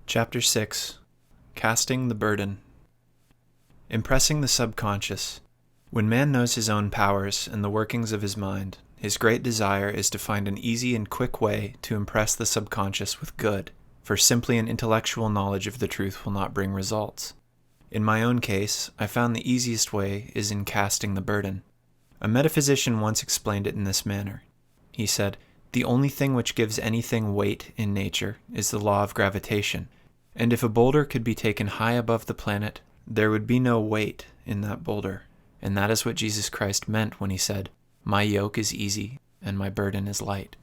Chapter 6. Casting the Burden. Impressing the subconscious. When man knows his own powers and the workings of his mind, his great desire is to find an easy and quick way to impress the subconscious with good, for simply an intellectual knowledge of the truth will not bring results. In my own case, I found the easiest way is in casting the burden. A metaphysician once explained it in this manner. He said, "The only thing which gives anything weight in nature is the law of gravitation, and if a boulder could be taken high above the planet, there would be no weight in that boulder. And that is what Jesus Christ meant when he said, 'My yoke is easy and my burden is light.'"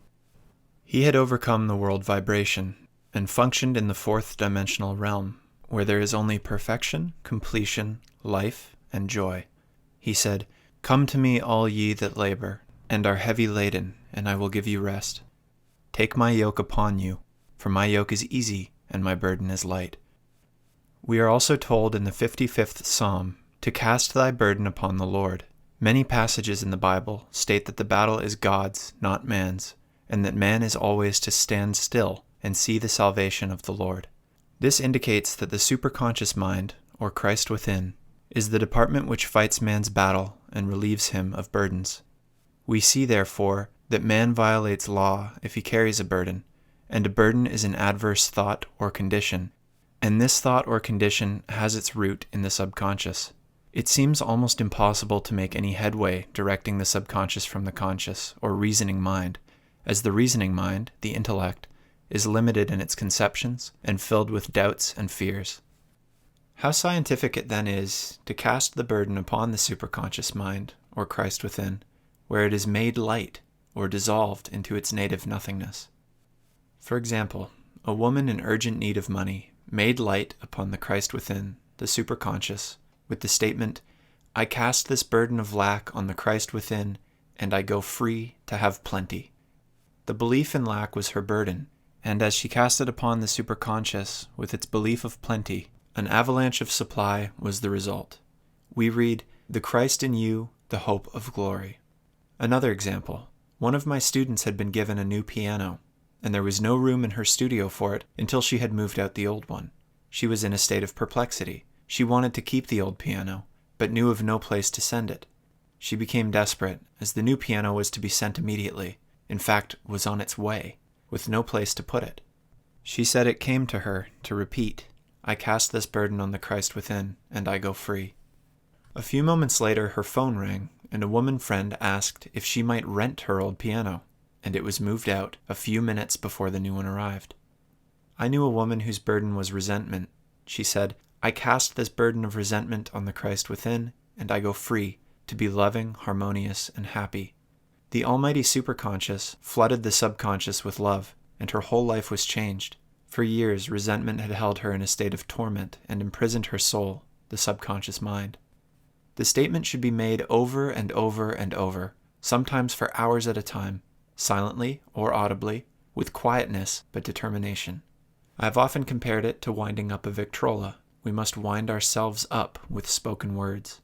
He had overcome the world vibration and functioned in the fourth dimensional realm, where there is only perfection, completion, life, and joy. He said, "Come to me, all ye that labor and are heavy laden, and I will give you rest. Take my yoke upon you, for my yoke is easy and my burden is light." We are also told in the 55th Psalm to cast thy burden upon the Lord. Many passages in the Bible state that the battle is God's, not man's, and that man is always to stand still and see the salvation of the Lord. This indicates that the superconscious mind, or Christ within, is the department which fights man's battle and relieves him of burdens. We see, therefore, that man violates law if he carries a burden, and a burden is an adverse thought or condition, and this thought or condition has its root in the subconscious. It seems almost impossible to make any headway directing the subconscious from the conscious or reasoning mind, as the reasoning mind, the intellect, is limited in its conceptions and filled with doubts and fears. How scientific it then is to cast the burden upon the superconscious mind, or Christ within, where it is made light or dissolved into its native nothingness. For example, a woman in urgent need of money made light upon the Christ within, the superconscious, with the statement, "I cast this burden of lack on the Christ within, and I go free to have plenty." The belief in lack was her burden, and as she cast it upon the superconscious with its belief of plenty, an avalanche of supply was the result. We read, "The Christ in you, the hope of glory." Another example, one of my students had been given a new piano, and there was no room in her studio for it until she had moved out the old one. She was in a state of perplexity. She wanted to keep the old piano, but knew of no place to send it. She became desperate, as the new piano was to be sent immediately, in fact, was on its way, with no place to put it. She said it came to her to repeat, "I cast this burden on the Christ within, and I go free." A few moments later, her phone rang, and a woman friend asked if she might rent her old piano, and it was moved out a few minutes before the new one arrived. I knew a woman whose burden was resentment. She said, "I cast this burden of resentment on the Christ within, and I go free to be loving, harmonious, and happy." The almighty superconscious flooded the subconscious with love, and her whole life was changed. For years, resentment had held her in a state of torment and imprisoned her soul, the subconscious mind. The statement should be made over and over and over, sometimes for hours at a time, silently or audibly, with quietness but determination. I have often compared it to winding up a Victrola. We must wind ourselves up with spoken words.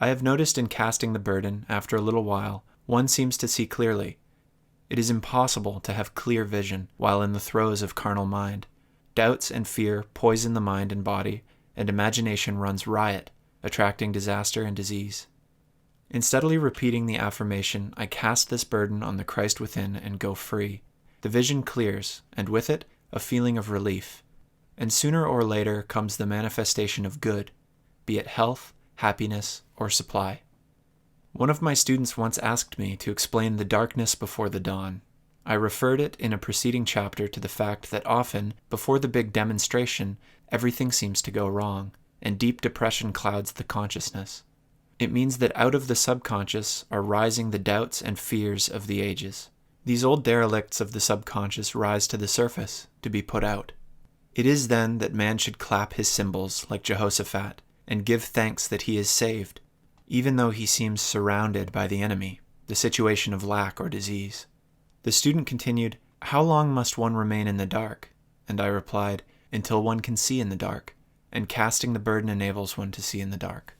I have noticed in casting the burden, after a little while, one seems to see clearly. It is impossible to have clear vision while in the throes of carnal mind. Doubts and fear poison the mind and body, and imagination runs riot, attracting disaster and disease. In steadily repeating the affirmation, "I cast this burden on the Christ within and go free," the vision clears, and with it, a feeling of relief. And sooner or later comes the manifestation of good, be it health, happiness, or supply. One of my students once asked me to explain the darkness before the dawn. I referred it in a preceding chapter to the fact that often, before the big demonstration, everything seems to go wrong, and deep depression clouds the consciousness. It means that out of the subconscious are rising the doubts and fears of the ages. These old derelicts of the subconscious rise to the surface, to be put out. It is then that man should clap his cymbals like Jehoshaphat, and give thanks that he is saved, even though he seems surrounded by the enemy, the situation of lack or disease. The student continued, "How long must one remain in the dark?" And I replied, "Until one can see in the dark, and casting the burden enables one to see in the dark."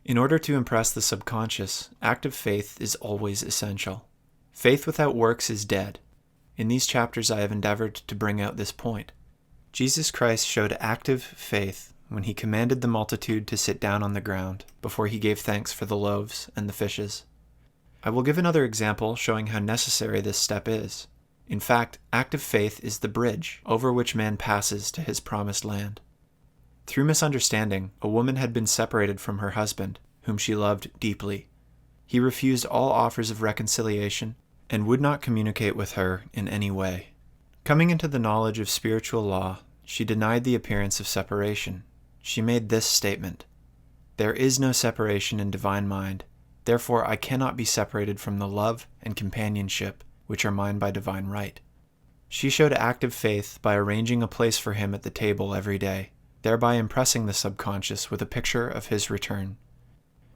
In order to impress the subconscious, active faith is always essential. Faith without works is dead. In these chapters I have endeavored to bring out this point. Jesus Christ showed active faith when he commanded the multitude to sit down on the ground before he gave thanks for the loaves and the fishes. I will give another example showing how necessary this step is. In fact, active faith is the bridge over which man passes to his promised land. Through misunderstanding, a woman had been separated from her husband, whom she loved deeply. He refused all offers of reconciliation and would not communicate with her in any way. Coming into the knowledge of spiritual law, she denied the appearance of separation. She made this statement: "There is no separation in divine mind, therefore I cannot be separated from the love and companionship which are mine by divine right." She showed active faith by arranging a place for him at the table every day, thereby impressing the subconscious with a picture of his return.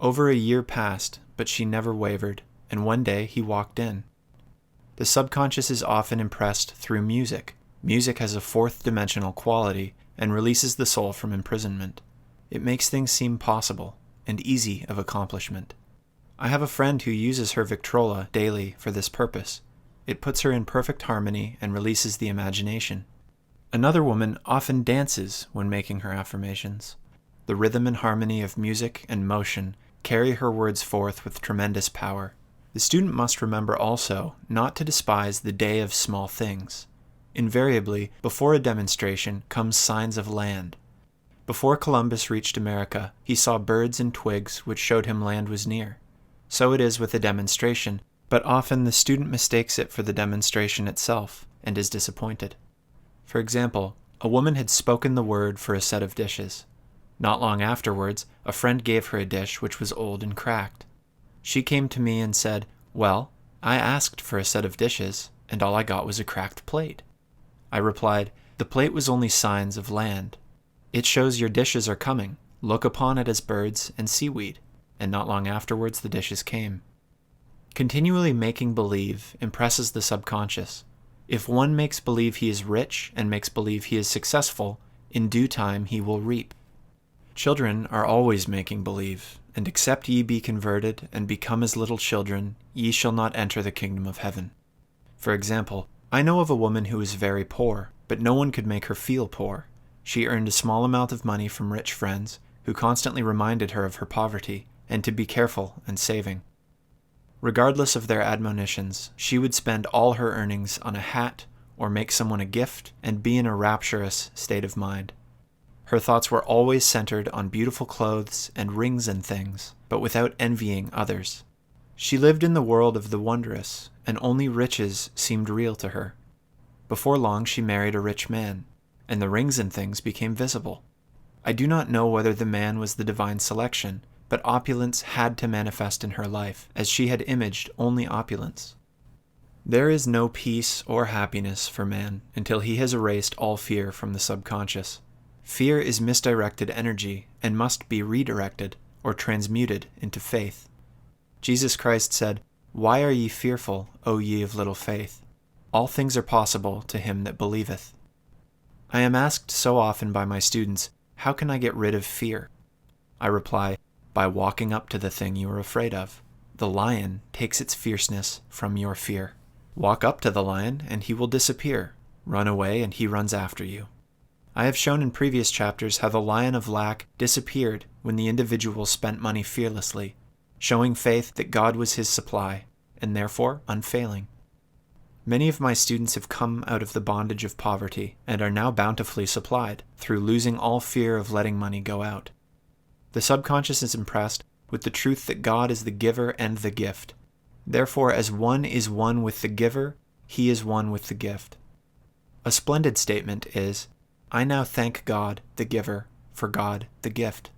Over a year passed, but she never wavered, and one day he walked in. The subconscious is often impressed through music. Music has a fourth-dimensional quality and releases the soul from imprisonment. It makes things seem possible and easy of accomplishment. I have a friend who uses her Victrola daily for this purpose. It puts her in perfect harmony and releases the imagination. Another woman often dances when making her affirmations. The rhythm and harmony of music and motion carry her words forth with tremendous power. The student must remember also not to despise the day of small things. Invariably, before a demonstration comes signs of land. Before Columbus reached America, he saw birds and twigs which showed him land was near. So it is with a demonstration, but often the student mistakes it for the demonstration itself and is disappointed. For example, a woman had spoken the word for a set of dishes. Not long afterwards, a friend gave her a dish which was old and cracked. She came to me and said, "Well, I asked for a set of dishes, and all I got was a cracked plate." I replied, "The plate was only signs of land. It shows your dishes are coming. Look upon it as birds and seaweed." And not long afterwards the dishes came. Continually making believe impresses the subconscious. If one makes believe he is rich and makes believe he is successful, in due time he will reap. Children are always making believe, and except ye be converted and become as little children, ye shall not enter the kingdom of heaven. For example, I know of a woman who is very poor, but no one could make her feel poor. She earned a small amount of money from rich friends, who constantly reminded her of her poverty, and to be careful and saving. Regardless of their admonitions, she would spend all her earnings on a hat or make someone a gift and be in a rapturous state of mind. Her thoughts were always centered on beautiful clothes and rings and things, but without envying others. She lived in the world of the wondrous, and only riches seemed real to her. Before long she married a rich man, and the rings and things became visible. I do not know whether the man was the divine selection, but opulence had to manifest in her life, as she had imaged only opulence. There is no peace or happiness for man until he has erased all fear from the subconscious. Fear is misdirected energy and must be redirected or transmuted into faith. Jesus Christ said, "Why are ye fearful, O ye of little faith? All things are possible to him that believeth." I am asked so often by my students, how can I get rid of fear? I reply, by walking up to the thing you are afraid of. The lion takes its fierceness from your fear. Walk up to the lion and he will disappear. Run away and he runs after you. I have shown in previous chapters how the lion of lack disappeared when the individual spent money fearlessly, showing faith that God was his supply, and therefore unfailing. Many of my students have come out of the bondage of poverty and are now bountifully supplied through losing all fear of letting money go out. The subconscious is impressed with the truth that God is the giver and the gift. Therefore, as one is one with the giver, he is one with the gift. A splendid statement is, I now thank God, the giver, for God, the gift.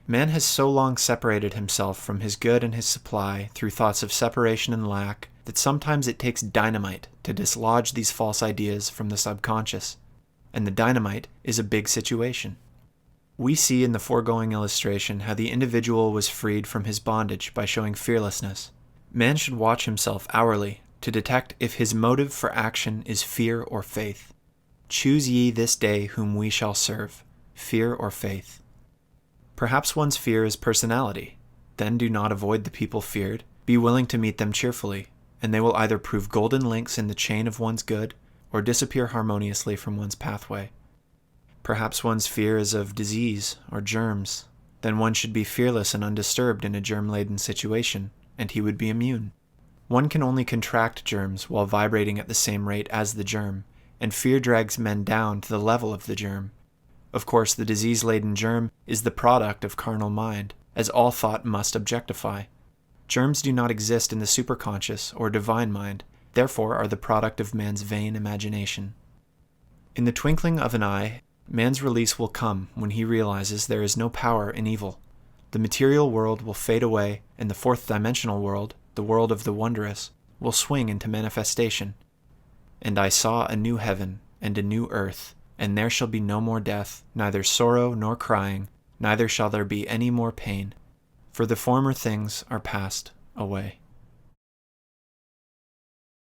Man has so long separated himself from his good and his supply through thoughts of separation and lack that sometimes it takes dynamite to dislodge these false ideas from the subconscious. And the dynamite is a big situation. We see in the foregoing illustration how the individual was freed from his bondage by showing fearlessness. Man should watch himself hourly to detect if his motive for action is fear or faith. Choose ye this day whom we shall serve, fear or faith. Perhaps one's fear is personality. Then do not avoid the people feared. Be willing to meet them cheerfully, and they will either prove golden links in the chain of one's good or disappear harmoniously from one's pathway. Perhaps one's fear is of disease or germs. Then one should be fearless and undisturbed in a germ-laden situation, and he would be immune. One can only contract germs while vibrating at the same rate as the germ, and fear drags men down to the level of the germ. Of course, the disease-laden germ is the product of carnal mind, as all thought must objectify. Germs do not exist in the superconscious or divine mind, therefore are the product of man's vain imagination. In the twinkling of an eye, man's release will come when he realizes there is no power in evil. The material world will fade away, and the fourth-dimensional world, the world of the wondrous, will swing into manifestation. And I saw a new heaven and a new earth, and there shall be no more death, neither sorrow nor crying, neither shall there be any more pain, for the former things are passed away.